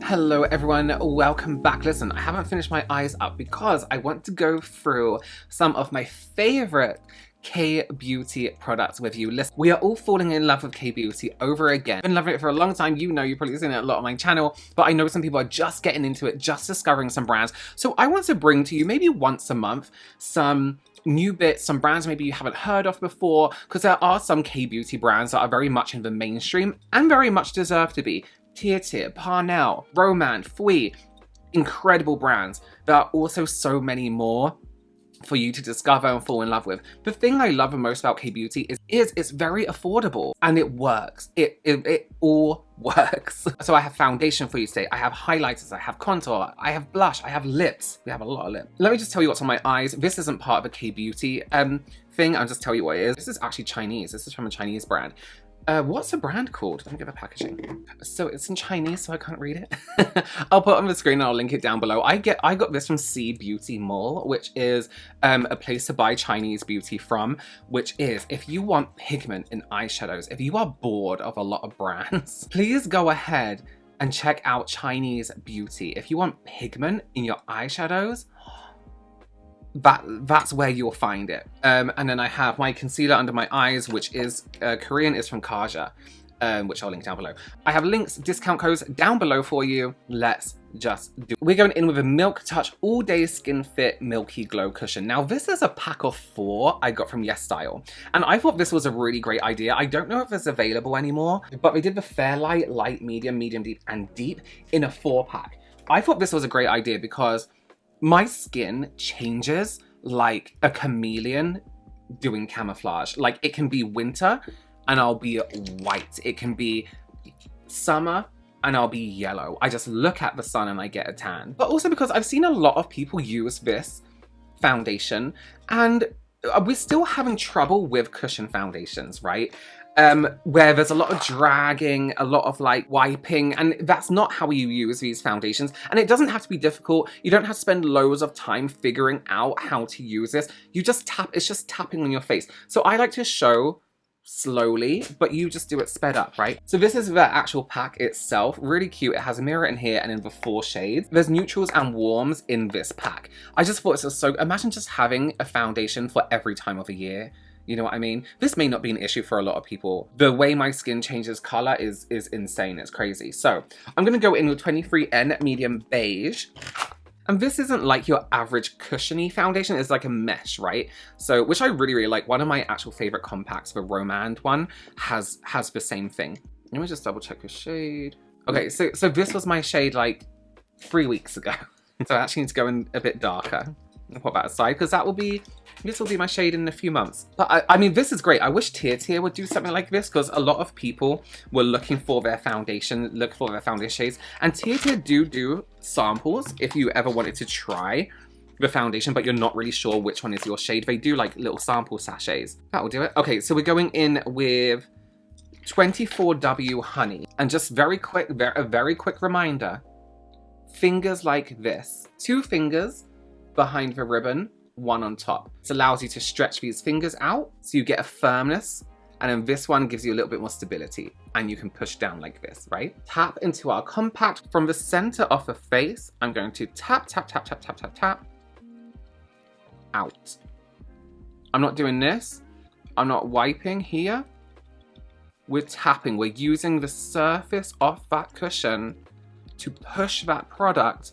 Hello everyone, welcome back. Listen, I haven't finished my eyes up because I want to go through some of my favorite KBeauty products with you. Listen, we are all falling in love with KBeauty over again. I've been loving it for a long time. You know, you've probably seen it a lot on my channel, but I know some people are just getting into it, just discovering some brands. So I want to bring to you maybe once a month some new bits, some brands maybe you haven't heard of before, because there are some KBeauty brands that are very much in the mainstream and very much deserve to be. TIRTIR, Parnell, Roman, Fui, incredible brands. There are also so many more for you to discover and fall in love with. The thing I love the most about KBeauty is it's very affordable and it works. It all works. So I have foundation for you today. I have highlighters, I have contour, I have blush, I have lips. We have a lot of lips. Let me just tell you what's on my eyes. This isn't part of a KBeauty thing. I'll just tell you what it is. This is actually Chinese. This is from a Chinese brand. What's the brand called? Let me get the packaging. So it's in Chinese, so I can't read it. I'll put it on the screen and I'll link it down below. I got this from CBeauty, which is a place to buy Chinese beauty from, which is, if you want pigment in eyeshadows, if you are bored of a lot of brands, please go ahead and check out Chinese beauty. If you want pigment in your eyeshadows, that's where you'll find it. And then I have my concealer under my eyes, which is Korean, is from Kaja, which I'll link down below. I have links, discount codes down below for you. Let's just do it. We're going in with a Milk Touch All Day Skin Fit Milky Glow Cushion. Now this is a pack of 4 I got from YIZHI, and I thought this was a really great idea. I don't know if it's available anymore, but they did the Fairlight, Light, Medium, Medium Deep, and Deep in a 4-pack. I thought this was a great idea because my skin changes like a chameleon doing camouflage. Like, it can be winter and I'll be white. It can be summer and I'll be yellow. I just look at the sun and I get a tan. But also because I've seen a lot of people use this foundation and we're still having trouble with cushion foundations, right? Where there's a lot of dragging, a lot of like wiping, and that's not how you use these foundations. And it doesn't have to be difficult. You don't have to spend loads of time figuring out how to use this. You just tap, it's just tapping on your face. So I like to show slowly, but you just do it sped up, right? So this is the actual pack itself, really cute. It has a mirror in here and in the 4 shades. There's neutrals and warms in this pack. I just thought it was so, imagine just having a foundation for every time of the year. You know what I mean? This may not be an issue for a lot of people. The way my skin changes color is insane. It's crazy. So I'm gonna go in with 23N Medium Beige. And this isn't like your average cushiony foundation. It's like a mesh, right? So, which I really, really like. One of my actual favorite compacts, the Romand one, has the same thing. Let me just double check the shade. Okay, so this was my shade like 3 weeks ago. So I actually need to go in a bit darker. I'll put that aside because this will be my shade in a few months. But I mean, this is great. I wish TIRTIR would do something like this because a lot of people were looking for their foundation, shades. And TIRTIR do samples if you ever wanted to try the foundation, but you're not really sure which one is your shade. They do like little sample sachets. That will do it. Okay, so we're going in with 24W Honey. And just a very quick reminder, fingers like this. 2 fingers behind the ribbon, 1 on top. This allows you to stretch these fingers out so you get a firmness, and then this one gives you a little bit more stability and you can push down like this, right? Tap into our compact. From the center of the face, I'm going to tap, tap, tap, tap, tap, tap, tap, out. I'm not doing this. I'm not wiping here. We're tapping. We're using the surface of that cushion to push that product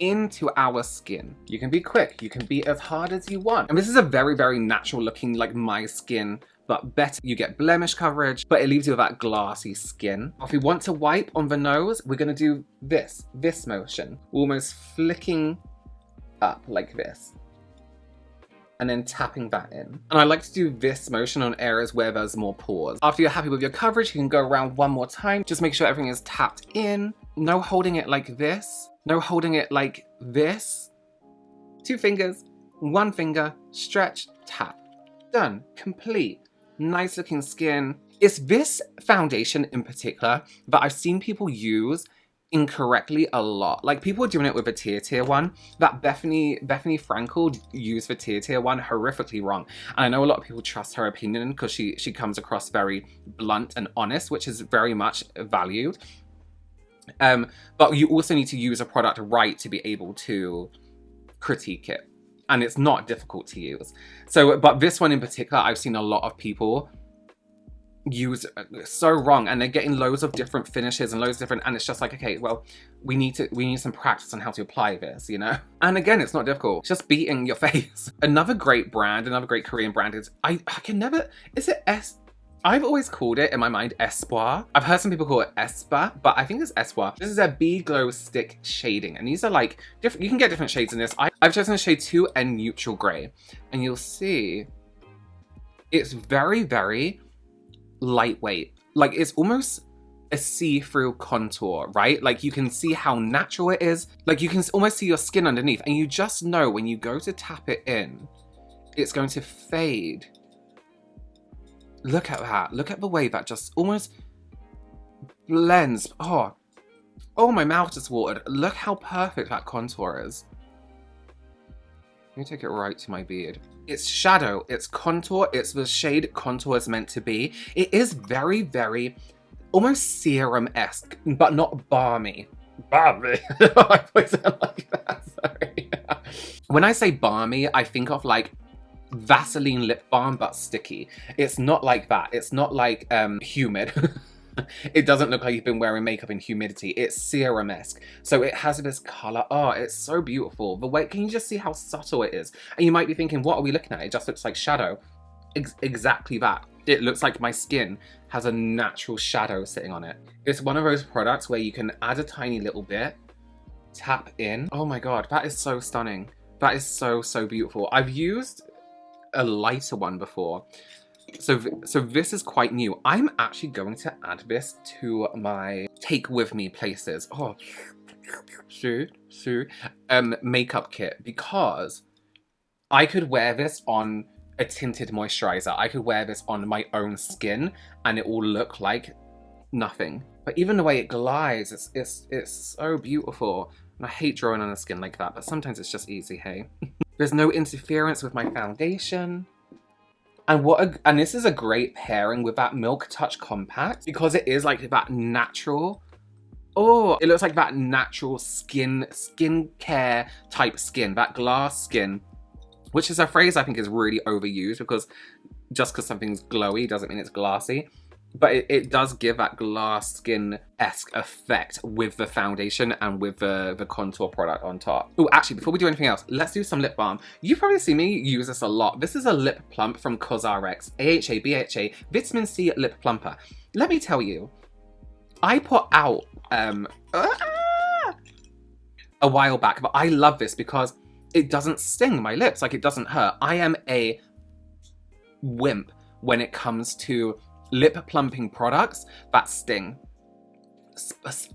into our skin. You can be quick, you can be as hard as you want. And this is a very, very natural looking, like my skin, but better. You get blemish coverage, but it leaves you with that glassy skin. If we want to wipe on the nose, we're gonna do this motion, almost flicking up like this, and then tapping that in. And I like to do this motion on areas where there's more pores. After you're happy with your coverage, you can go around one more time. Just make sure everything is tapped in. No holding it like this. No holding it like this. 2 fingers, 1 finger, stretch, tap. Done, complete. Nice looking skin. It's this foundation in particular that I've seen people use incorrectly a lot. Like, people are doing it with a TIRTIR one. That Bethany Frankel used the TIRTIR one horrifically wrong. And I know a lot of people trust her opinion because she comes across very blunt and honest, which is very much valued. But you also need to use a product right to be able to critique it. And it's not difficult to use. So, but this one in particular, I've seen a lot of people use so wrong, and they're getting loads of different finishes and loads of different, and it's just like, okay, well, we need some practice on how to apply this, you know? And again, it's not difficult. It's just beating your face. Another great brand, another great Korean brand is, I can never, is it I've always called it, in my mind, espoir. I've heard some people call it espoir, but I think it's espoir. This is a Be Glow Stick shading, and these are like, different. You can get different shades in this. I've chosen the shade 2 and Neutral Grey, and you'll see it's very, very lightweight. Like, it's almost a see-through contour, right? Like, you can see how natural it is. Like, you can almost see your skin underneath, and you just know when you go to tap it in, it's going to fade. Look at that. Look at the way that just almost blends. Oh, my mouth just watered. Look how perfect that contour is. Let me take it right to my beard. It's shadow, it's contour, it's the shade contour is meant to be. It is very, very almost serum-esque, but not balmy. Balmy. I always sound like that, sorry. When I say balmy, I think of like Vaseline lip balm, but sticky. It's not like that. It's not like humid. It doesn't look like you've been wearing makeup in humidity. It's serum-esque. So it has this color. Oh, it's so beautiful. The way, can you just see how subtle it is? And you might be thinking, what are we looking at? It just looks like shadow. Exactly that. It looks like my skin has a natural shadow sitting on it. It's one of those products where you can add a tiny little bit, tap in. Oh my God, that is so stunning. That is so, so beautiful. I've used a lighter one before. So this is quite new. I'm actually going to add this to my take with me places. Oh, makeup kit, because I could wear this on a tinted moisturizer. I could wear this on my own skin and it will look like nothing. But even the way it glides, it's so beautiful. And I hate drawing on the skin like that, but sometimes it's just easy, hey? There's no interference with my foundation. And this is a great pairing with that Milk Touch Compact, because it is like that natural, oh, it looks like that natural skincare type skin, that glass skin, which is a phrase I think is really overused, because just because something's glowy doesn't mean it's glassy. But it does give that glass skin-esque effect with the foundation and with the contour product on top. Oh, actually, before we do anything else, let's do some lip balm. You've probably seen me use this a lot. This is a lip plump from COSRX, AHA, BHA, Vitamin C Lip Plumper. Let me tell you, I put out a while back, but I love this because it doesn't sting my lips, like it doesn't hurt. I am a wimp when it comes to lip plumping products that sting.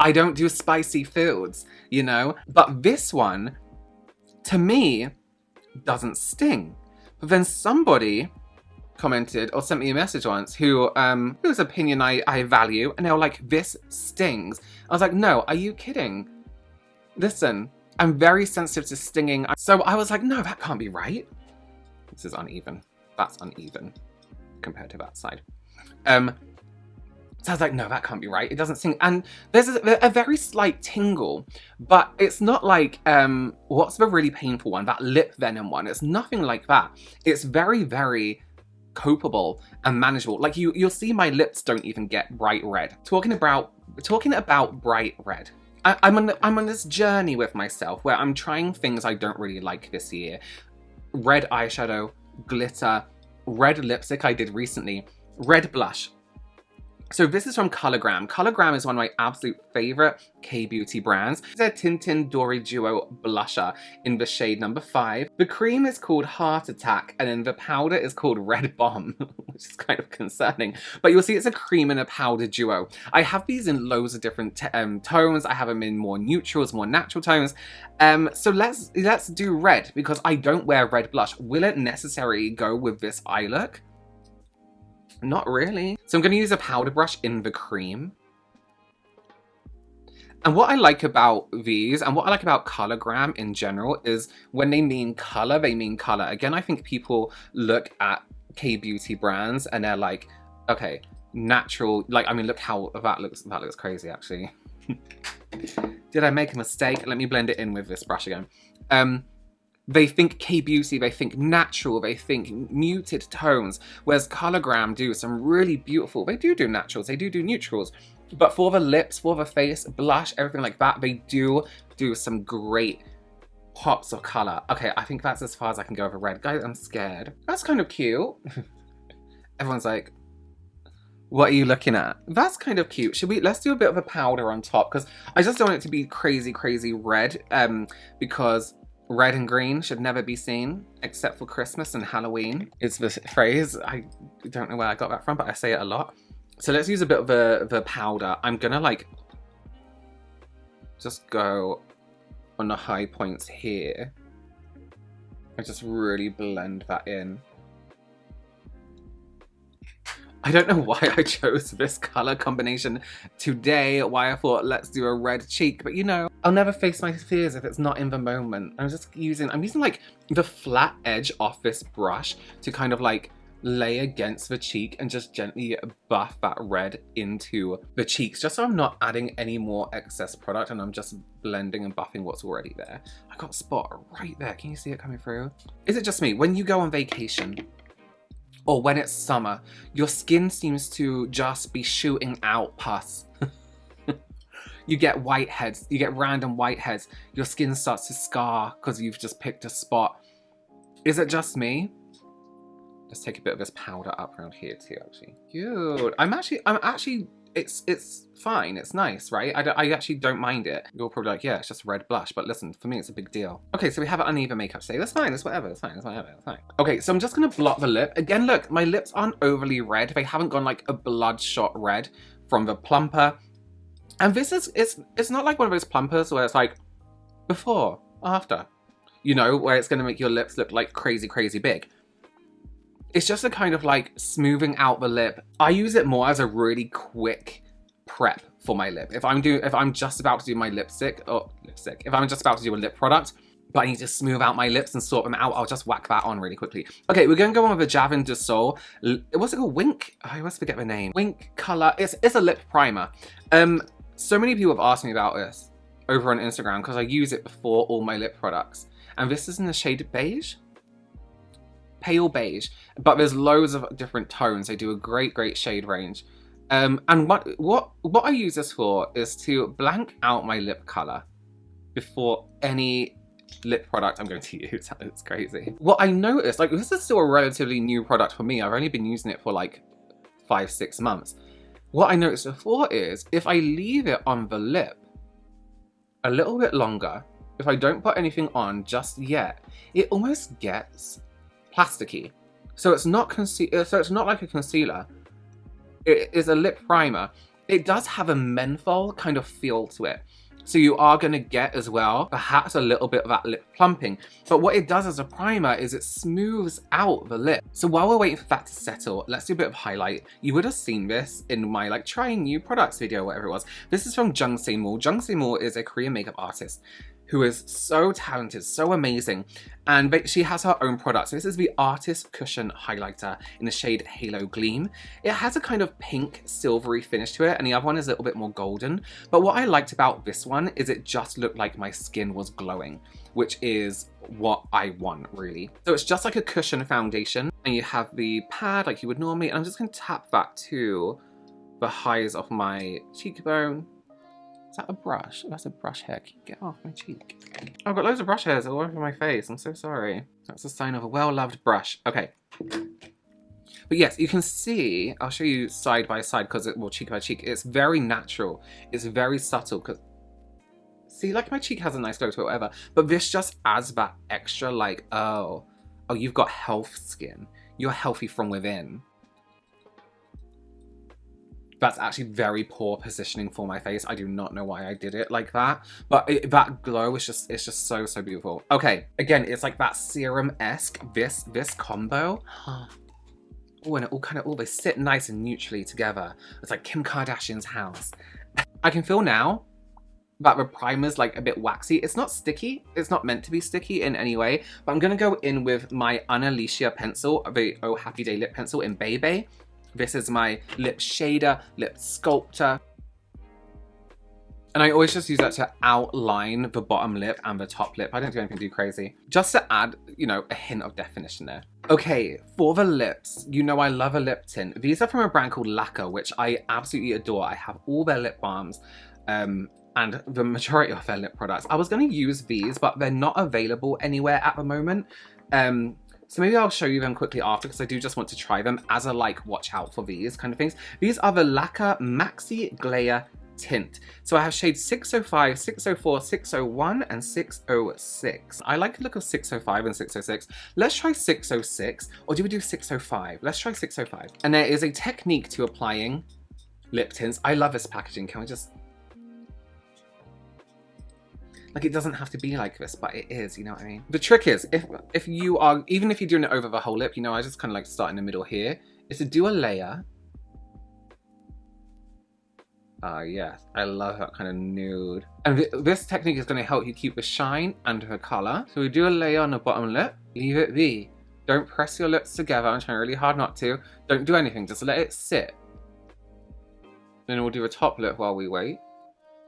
I don't do spicy foods, you know? But this one, to me, doesn't sting. But then somebody commented or sent me a message once whose opinion I value, and they were like, this stings. I was like, no, are you kidding? Listen, I'm very sensitive to stinging. So I was like, no, that can't be right. This is uneven. That's uneven compared to that side. So I was like, no, that can't be right. It doesn't sting. And there's a very slight tingle, but it's not like, what's the really painful one? That lip venom one. It's nothing like that. It's very, very copable and manageable. Like you'll see my lips don't even get bright red. Talking about bright red. I'm on this journey with myself where I'm trying things I don't really like this year. Red eyeshadow, glitter, red lipstick I did recently, red blush. So this is from ColorGram. ColorGram is one of my absolute favorite KBeauty brands. It's a Tintin Dory Duo Blusher in the shade number 5. The cream is called Heart Attack, and then the powder is called Red Bomb, which is kind of concerning. But you'll see it's a cream and a powder duo. I have these in loads of different tones. I have them in more neutrals, more natural tones. So let's do red, because I don't wear red blush. Will it necessarily go with this eye look? Not really. So I'm going to use a powder brush in the cream. And what I like about these, and what I like about ColorGram in general, is when they mean color, they mean color. Again, I think people look at KBeauty brands and they're like, okay, natural, like, I mean, look how that looks crazy, actually. Did I make a mistake? Let me blend it in with this brush again. They think KBeauty, they think natural, they think muted tones, whereas ColorGram do some really beautiful, they do naturals, they do neutrals. But for the lips, for the face, blush, everything like that, they do some great pops of color. Okay, I think that's as far as I can go with a red. Guys, I'm scared. That's kind of cute. Everyone's like, what are you looking at? That's kind of cute. Let's do a bit of a powder on top, because I just don't want it to be crazy, crazy red, because red and green should never be seen, except for Christmas and Halloween. It's the phrase. I don't know where I got that from, but I say it a lot. So let's use a bit of the powder. I'm gonna like just go on the high points here and just really blend that in. I don't know why I chose this color combination today, why I thought let's do a red cheek, but you know, I'll never face my fears if it's not in the moment. I'm using like the flat edge off this brush to kind of like lay against the cheek and just gently buff that red into the cheeks, just so I'm not adding any more excess product and I'm just blending and buffing what's already there. I got a spot right there. Can you see it coming through? Is it just me? When you go on vacation or when it's summer, your skin seems to just be shooting out pus. You get whiteheads, you get random whiteheads. Your skin starts to scar because you've just picked a spot. Is it just me? Let's take a bit of this powder up around here too, actually. Cute. I'm actually, it's fine. It's nice, right? I actually don't mind it. You're probably like, yeah, it's just a red blush. But listen, for me, it's a big deal. Okay, so we have uneven makeup today. That's fine. That's whatever. It's fine. It's whatever. It's fine. Okay, so I'm just going to blot the lip. Again, look, my lips aren't overly red. They haven't gone like a bloodshot red from the plumper. And this is, it's not like one of those plumpers where it's like before, after. You know, where it's going to make your lips look like crazy, crazy big. It's just a kind of like smoothing out the lip. I use it more as a really quick prep for my lip. If I'm just about to do my lipstick, if I'm just about to do a lip product, but I need to smooth out my lips and sort them out, I'll just whack that on really quickly. Okay, we're gonna go on with the JAVIN de Soul. What's it called? Wink? I always forget the name. Wink color. It's a lip primer. So many people have asked me about this over on Instagram because I use it before all my lip products. And this is in the shade beige. Pale beige, but there's loads of different tones. They do a great shade range. And what I use this for is to blank out my lip color before any lip product I'm going to use. It's crazy. What I noticed, like this is still a relatively new product for me. I've only been using it for like 5-6 months. What I noticed before is if I leave it on the lip a little bit longer, if I don't put anything on just yet, it almost gets plasticky. So it's not like a concealer. It is a lip primer. It does have a menthol kind of feel to it. So you are going to get as well perhaps a little bit of that lip plumping. But what it does as a primer is it smooths out the lip. So while we're waiting for that to settle, let's do a bit of highlight. You would have seen this in my like trying new products video, whatever it was. This is from JUNGSAEMMOOL. JUNGSAEMMOOL is a Korean makeup artist who is so talented, so amazing, and she has her own product. So this is the Artist Cushion Highlighter in the shade Halo Gleam. It has a kind of pink, silvery finish to it, and the other one is a little bit more golden. But what I liked about this one is it just looked like my skin was glowing, which is what I want, really. So it's just like a cushion foundation, and you have the pad like you would normally, and I'm just gonna tap that to the highs of my cheekbone. Is that a brush? Oh, that's a brush hair. Can you get off my cheek? I've got loads of brush hairs all over my face. I'm so sorry. That's a sign of a well-loved brush. Okay. But yes, you can see, I'll show you side by side because it will cheek by cheek. It's very natural. It's very subtle because, see, like my cheek has a nice glow to it, whatever. But this just adds that extra like, oh, you've got health skin. You're healthy from within. That's actually very poor positioning for my face. I do not know why I did it like that, but that glow is just, it's just so, so beautiful. Okay, again, it's like that serum-esque, this combo. Oh, and it all they sit nice and neutrally together. It's like Kim Kardashian's house. I can feel now that the primer's like a bit waxy. It's not sticky. It's not meant to be sticky in any way, but I'm gonna go in with my UNLEASHIA pencil, the Oh Happy Day lip pencil in Bebe. This is my lip shader, lip sculptor. And I always just use that to outline the bottom lip and the top lip. I don't do anything too crazy. Just to add, you know, a hint of definition there. Okay, for the lips, you know I love a lip tint. These are from a brand called Laka, which I absolutely adore. I have all their lip balms and the majority of their lip products. I was going to use these, but they're not available anywhere at the moment. So maybe I'll show you them quickly after, because I do just want to try them as a like watch out for these kind of things. These are the Laka Maxi Glayer Tint. So I have shades 605, 604, 601 and 606. I like the look of 605 and 606. Let's try 606, or do we do 605? Let's try 605. And there is a technique to applying lip tints. I love this packaging. Can we just... Like, it doesn't have to be like this, but it is, you know what I mean? The trick is, if you are, even if you're doing it over the whole lip, you know, I just kind of like start in the middle here, is to do a layer. Yes, I love that kind of nude. And this technique is going to help you keep the shine and the color. So we do a layer on the bottom lip, leave it be. Don't press your lips together. I'm trying really hard not to. Don't do anything, just let it sit. Then we'll do a top lip while we wait.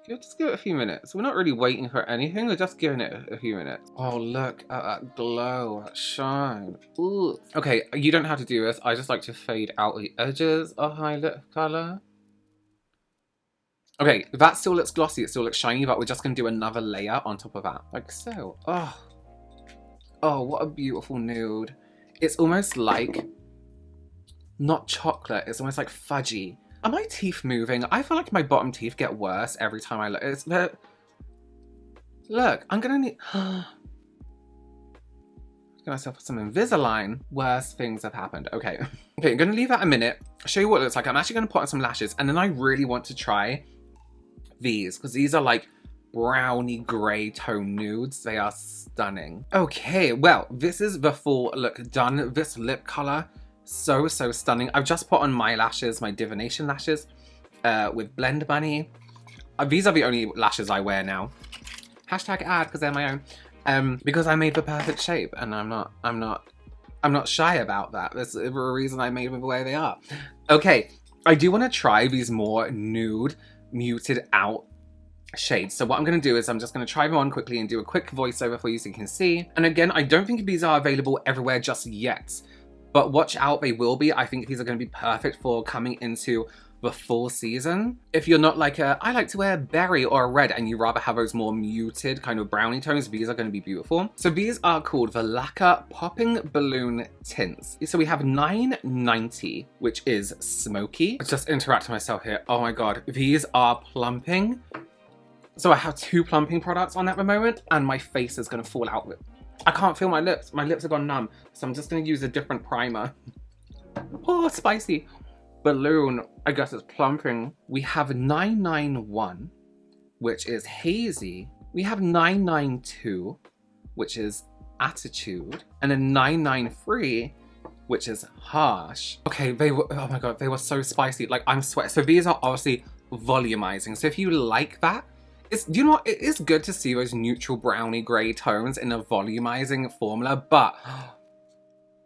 Just give it a few minutes. We're not really waiting for anything, we're just giving it a few minutes. Oh, look at that glow, that shine. Ooh. Okay, you don't have to do this. I just like to fade out the edges of my lip color. Okay, that still looks glossy, it still looks shiny, but we're just gonna do another layer on top of that, like so. Oh, oh, what a beautiful nude. It's almost like, not chocolate, it's almost like fudgy. Are my teeth moving? I feel like my bottom teeth get worse every time I look. Look, I'm gonna need... Get myself some Invisalign. Worse things have happened. Okay. Okay, I'm gonna leave that a minute. Show you what it looks like. I'm actually gonna put on some lashes, and then I really want to try these, because these are like browny grey tone nudes. They are stunning. Okay, well, this is the full look done. This lip color, so stunning. I've just put on my lashes, my divination lashes, with Blend Bunny. These are the only lashes I wear now. Hashtag ad, because they're my own. Because I made the perfect shape, and I'm not shy about that. There's a reason I made them the way they are. Okay, I do want to try these more nude, muted out shades. So what I'm going to do is I'm just going to try them on quickly and do a quick voiceover for you so you can see. And again, I don't think these are available everywhere just yet. But watch out, they will be. I think these are going to be perfect for coming into the full season. If you're not like I like to wear berry or red and you rather have those more muted kind of brownie tones, these are going to be beautiful. So these are called the Laka Popping Balloon Tints. So we have $9.90, which is smoky. I just interacted myself here. Oh my god, these are plumping. So I have 2 plumping products on at the moment, and my face is going to fall out with. I can't feel my lips. My lips have gone numb. So I'm just going to use a different primer. Oh, spicy. Balloon, I guess it's plumping. We have 991, which is hazy. We have 992, which is attitude. And then 993, which is harsh. Okay, they were, oh my god, they were so spicy. Like, I'm sweating. So these are obviously volumizing. So if you like that, you know what, it is good to see those neutral browny grey tones in a volumizing formula, but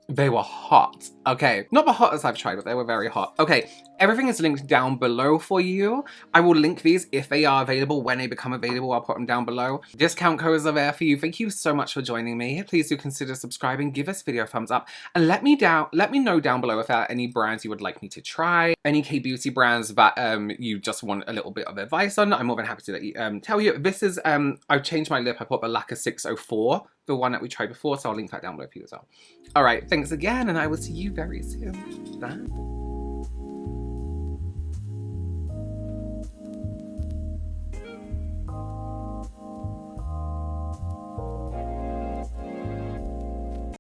they were hot. Okay, not the hottest I've tried, but they were very hot. Okay, everything is linked down below for you. I will link these if they are available. When they become available, I'll put them down below. Discount codes are there for you. Thank you so much for joining me. Please do consider subscribing, give this video a thumbs up, and let me know down below if there are any brands you would like me to try, any K-beauty brands that you just want a little bit of advice on. I'm more than happy to let you, tell you. This is, I've changed my lip. I put the Laka 604, the one that we tried before, so I'll link that down below for you as well. All right, thanks again, and I will see you very soon. Bye.